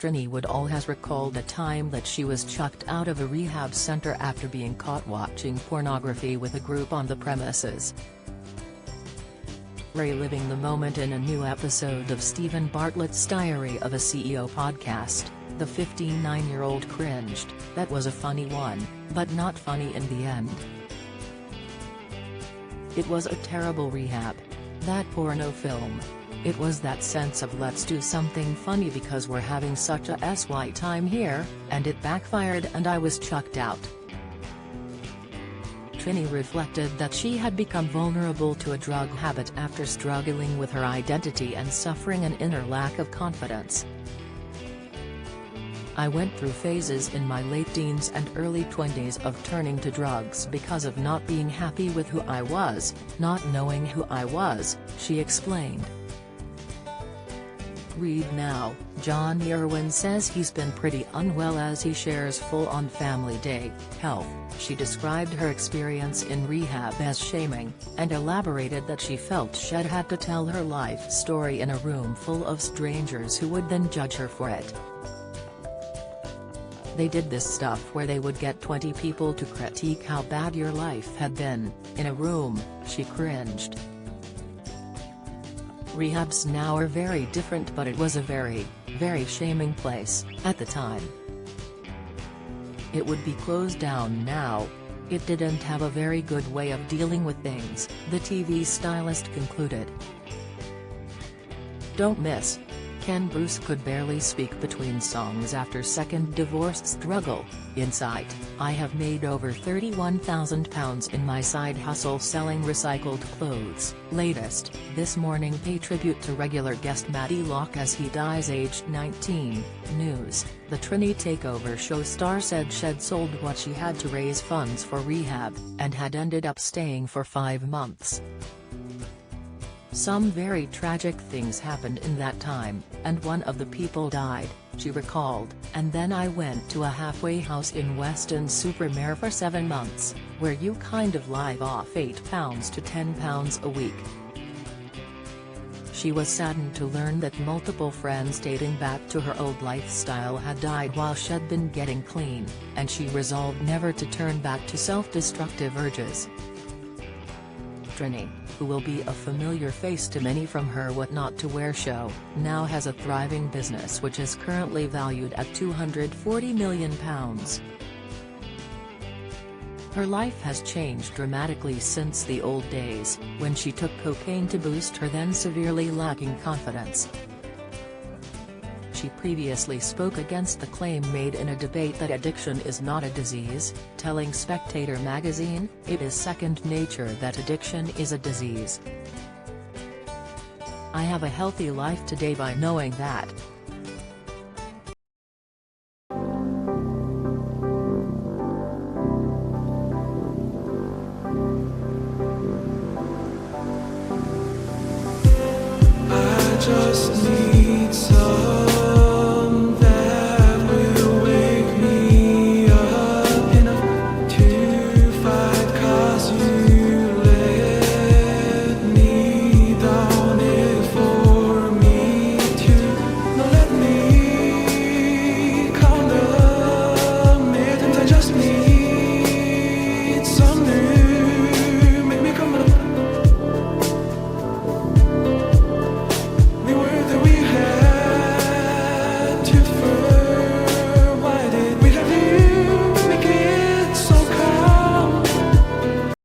Trinny Woodall has recalled a time that she was chucked out of a rehab center after being caught watching pornography with a group on the premises. Reliving the moment in a new episode of Stephen Bartlett's Diary of a CEO podcast, the 59-year-old cringed, "That was a funny one, but not funny in the end. It was a terrible rehab. That porno film. It was that sense of let's do something funny because we're having such a SY time here, and it backfired and I was chucked out." Trinny reflected that she had become vulnerable to a drug habit after struggling with her identity and suffering an inner lack of confidence. "I went through phases in my late teens and early 20s of turning to drugs because of not being happy with who I was, not knowing who I was," she explained. Read now, John Irwin says he's been pretty unwell as he shares full-on family day health. She described her experience in rehab as shaming, and elaborated that she felt she'd had to tell her life story in a room full of strangers who would then judge her for it. "They did this stuff where they would get 20 people to critique how bad your life had been, in a room," she cringed. Rehabs now are very different, but it was a very, very shaming place, at the time. "It would be closed down now. It didn't have a very good way of dealing with things," the TV stylist concluded. Don't miss. Ken Bruce could barely speak between songs after second divorce struggle. Insight, "I have made over £31,000 in my side hustle selling recycled clothes." Latest, This Morning pay tribute to regular guest Matty Locke as he dies aged 19. News, the Trinny Takeover show star said she'd sold what she had to raise funds for rehab, and had ended up staying for 5 months. "Some very tragic things happened in that time, and one of the people died," she recalled, "and then I went to a halfway house in Weston-super-Mare for 7 months, where you kind of live off £8 to £10 a week." She was saddened to learn that multiple friends dating back to her old lifestyle had died while she'd been getting clean, and she resolved never to turn back to self-destructive urges. Trinny, who will be a familiar face to many from her What Not to Wear show, now has a thriving business which is currently valued at £240 million. Her life has changed dramatically since the old days, when she took cocaine to boost her then severely lacking confidence. She previously spoke against the claim made in a debate that addiction is not a disease, telling Spectator magazine, "It is second nature that addiction is a disease. I have a healthy life today by knowing that." I just need